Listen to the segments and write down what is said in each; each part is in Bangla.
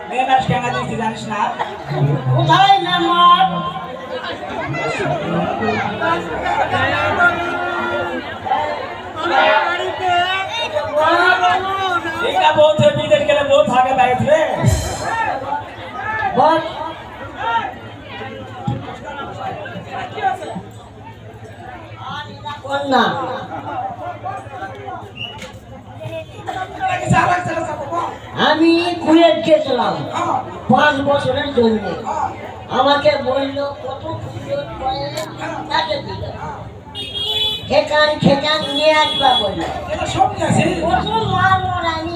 মেয়ে মানুষ কেন দিয়েছি জানিস না? কোথায় নাম্বার এটা বলছে বিদেশ গেলে বউ থাকে বাইরে বল কন্যা আমি কুয়েত গেছিলাম 5 বছরের জন্য আমাকে বলল কত সুন্দর করে তাকে দিল খেকান খেকান নিয়ে আসবা বলল এটা সব নিয়ে আছে কত মার আমি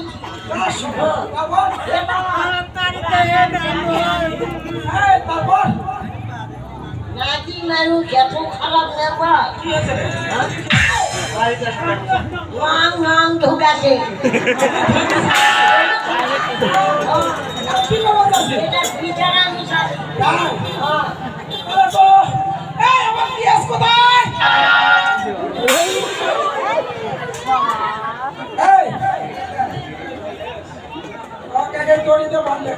তারপর নাকি মানুষ এত খারাপ নেবা কি আছে রে? নাম নাম ঢুকাছে কি খবর আছে? এটা বিচারা মিশা তাই? আরে তো এই আমার পিয়াস কোথায়? এই ওকে কে দড়িতে বাঁধলে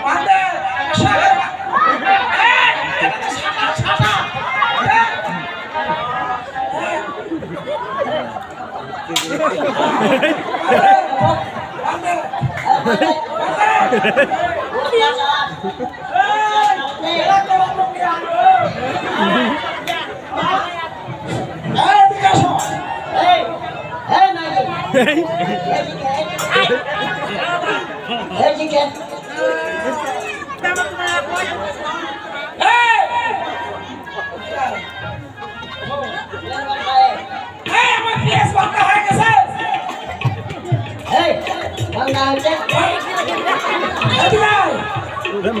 বাঁধলে সারা এই সারা সারা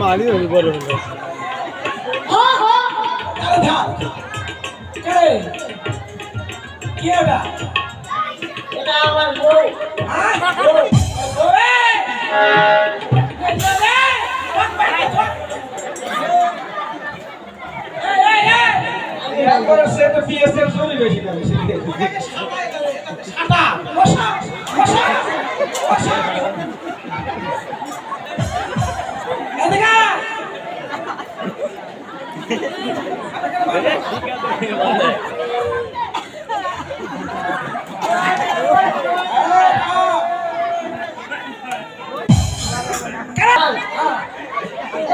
মালি হল বড় হল কি এটা এটা আমার বউ সে তো পিএসএল শুনি বেশি করে ছাটা বসা বসা বসা এদিকে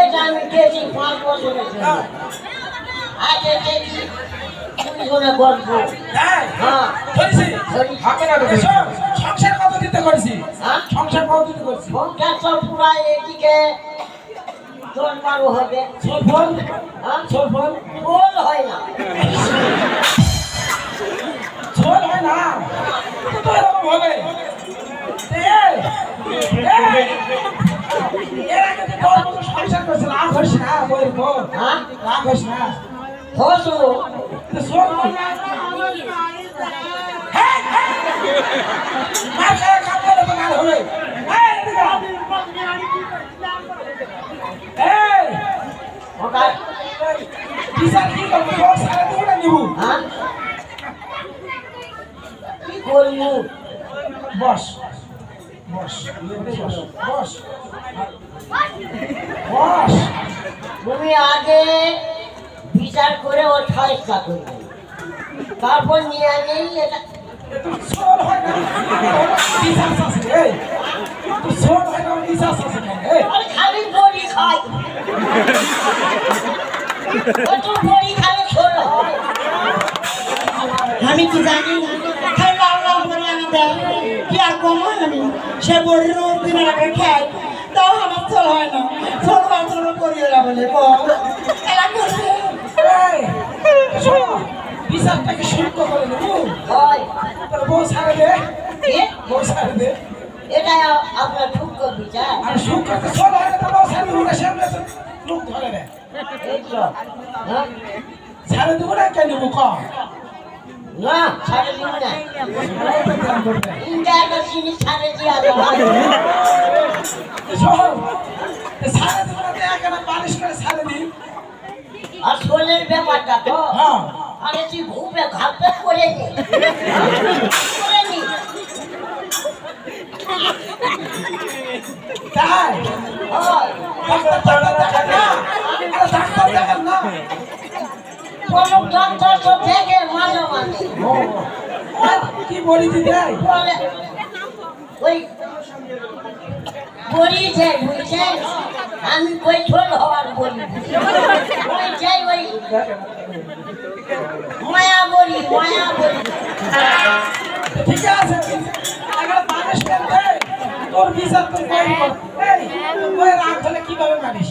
এটা আমি গেছি 5 বছরের জন্য আগে দেখি শুনে গল্প হ্যাঁ হ্যাঁ ধরেছি হাতে না ধরেছি সংসার কত দিতে করেছি হ্যাঁ সংসার কত দিতে করেছি ফোনটা সব পুরাই এদিকে 10-12 হবে সোল ফল হ্যাঁ সোল ফল বল হয় না সোল হয় না তো এরকম হবে এর আগে তো 10 বছর সংসার করেছিল রাগ হইস না বই বল হ্যাঁ রাগ হইস না হসু তো সোল হয় না হ্যাঁ মার খায় কাম করে তো মার হবে এই ওটা বিচার কি করবো তোর সারা দিবো না নিবু হ্যাঁ কি করবো বস বস বস বস বস তুমি আগে বিচার করে ও ঠাইসা করবে তারপর নিয়ে নেই এটা সোল হয় না বিচার আছে এই তো সোল হয় না বিচার আছে এই আরে খালি বড়ি খাই কত বড়ি খালি ছোট হয় আমি কি জানি খাই লাল লাল করে আনা দেয় কি আর কম হয় আমি সে বড়ির রোজ দিনের আগে খাই তাও আমার চল হয় না ছোট বাচ্চারা করিয়ে যাবে এলা করবে এই শোনো বিচারটাকে শুল্ক করে নেবো হয় তোর বউ ছাড়ে দে এ বউ ছাড়ে দে এটা আপনার ঠুক বিচার আর সুখ করতে সোল হয় না তো বউ ছাড়ে দেবো না সামনে তো লোক ধরে রে এই তো হ্যাঁ ছাড়ে দেবো না কেন নেবো কম না ছাড়ে দিব না ইন্ডিয়ার জিনিস ছাড়ে দিয়া শোন ছাড়ে দেবো না এখানে পালিশ করে ছাড়ে দিই আর শোলের ব্যাপারটা তো হ্যাঁ আরে তুই ঘুমে ঘাপে করে নে করে নি তাই হয় ডাক্তার দেখেন না আরে ডাক্তার দেখেন না কোনো ডাক্তার তো দেখে মাঝে মাঝে ও কি বলি দিদি বলে ওই বড়ি যে বুঝছেন আমি ওই ছোট হওয়ার বলি ওই যাই ওই মায়া বলি ঠিক আছে আগে মানুষ করতে তোর বিচার তুই কই কর এই ওই রাগ হলে কিভাবে মারিস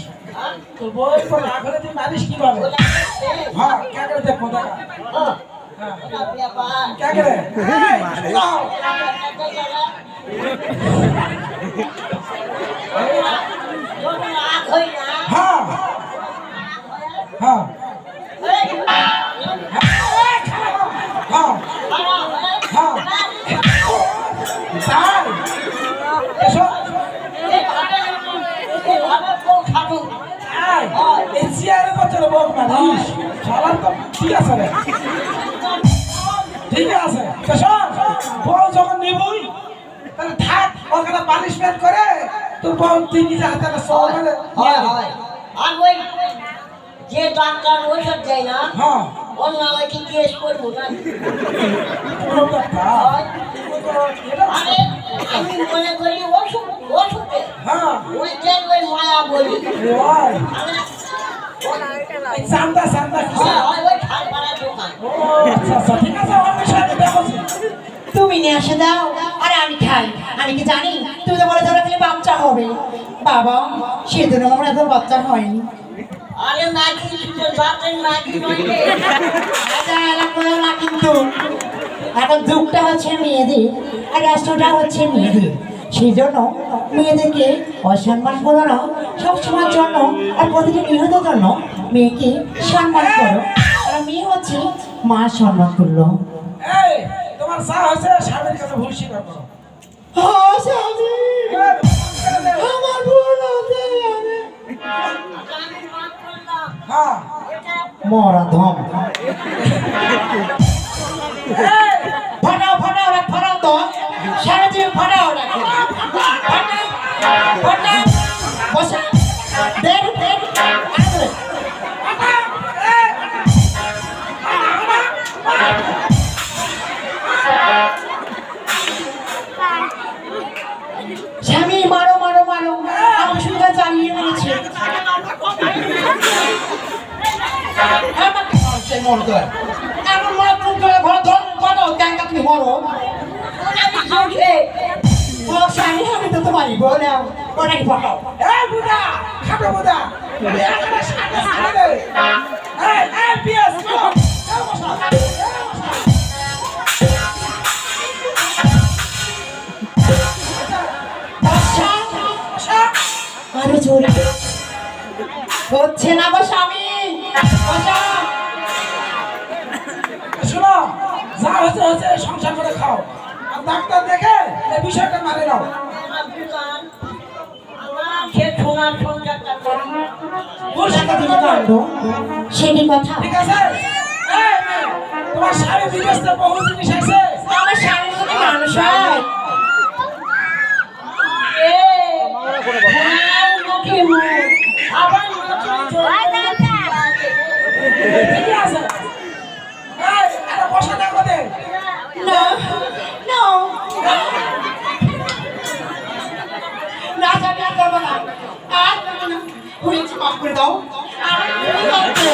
তোর বই পর রাগ হলে তুই মারিস কিভাবে হ্যাঁ কে করে দেখো দেখা হ্যাঁ কে করে এই যাও হ্যাঁ হ্যাঁ হ্যাঁ হ্যাঁ তাই এসো এই চেয়ারে বছর বক মারিস সবার তো ঠিক আছে রে ঠিক আছে বউ যখন নিবই তাহলে থাক ওখানে পানিশমেন্ট করে তোর বউ তুই নিজে হাতে সব মানে হয় আর ওই যে ডাক্তার ওষুধ দেয় না হ্যাঁ ওর নামে কি কেস করবো না কোনো কথা আরে আমি মনে করি ওষুধে হ্যাঁ ওই যে ওই মায়া বলি ওই এই সান্দা কি ওই ঠালপাড়া দোকান ও আচ্ছা ঠিক আছে আমার বিষয়ে দেখো তুমি নিয়ে এসে দাও আর আমি খাই। আমি কি জানি তুমি তো বলে ধরো খেলে বাচ্চা হবে। বাবা সেদিন আমার এত বাচ্চা হয়নি। আরে নাকি তোর বাপের নাকি নইলে না কিন্তু এখন দুঃখটা হচ্ছে মেয়েদের আর রাষ্ট্রটা হচ্ছে মেয়েদের। সেই জন্য মেয়েদেরকে অসম্মান করো না, সবসময়ের জন্য আর প্রতিটি নিহতের জন্য মেয়েকে সম্মান করো। আর মেয়ে হচ্ছে মা সম্মান করলো। এই তোমার চা হয়েছে স্বামীর কাছে ভুল স্বীকার করো হ্যাঁ স্বামী, আমার ভুল হয়েছে। আমি মাফ করলাম হ্যাঁ মরা ধম ফাটাও তো সারাদিন ফাটাও রাখো। ফাটাও বসা দেখ স্বামী মারো আমার সুন্দর জ্বালিয়ে মেরেছে। আমাকে মারছে মরদর এমন মার ফোন করে ঘর ধর পাঠাও ট্যাঙ্কা তুমি মরো। আমি জোরে ও স্বামী আমি তো তোমারই বলে ওটাকে পাঠাও। এই বুদা খাটো বুদা এখানে সামনে সামনে দে এই পিএস চল বসা আরে জোরে হচ্ছে না গো স্বামী। শোনো যা হচ্ছে সংসার করে খাও আর ডাক্তার দেখে এই বিষয়টা মারে নাও আমার দোকান আমার সে সোনার সংসারটা করি সেটি কথা ঠিক আছে এই মেয়ে, তোমার স্বামী বিদেশ থেকে বহু জিনিস আছে আমার স্বামী যদি মানুষ হয় আবার ঠিক আছে এই আরে বসে থাকো দে না না না জানি আর করবো না আর করবো না। হয়েছে মাফ করে দাও। আমার ভুল হচ্ছে।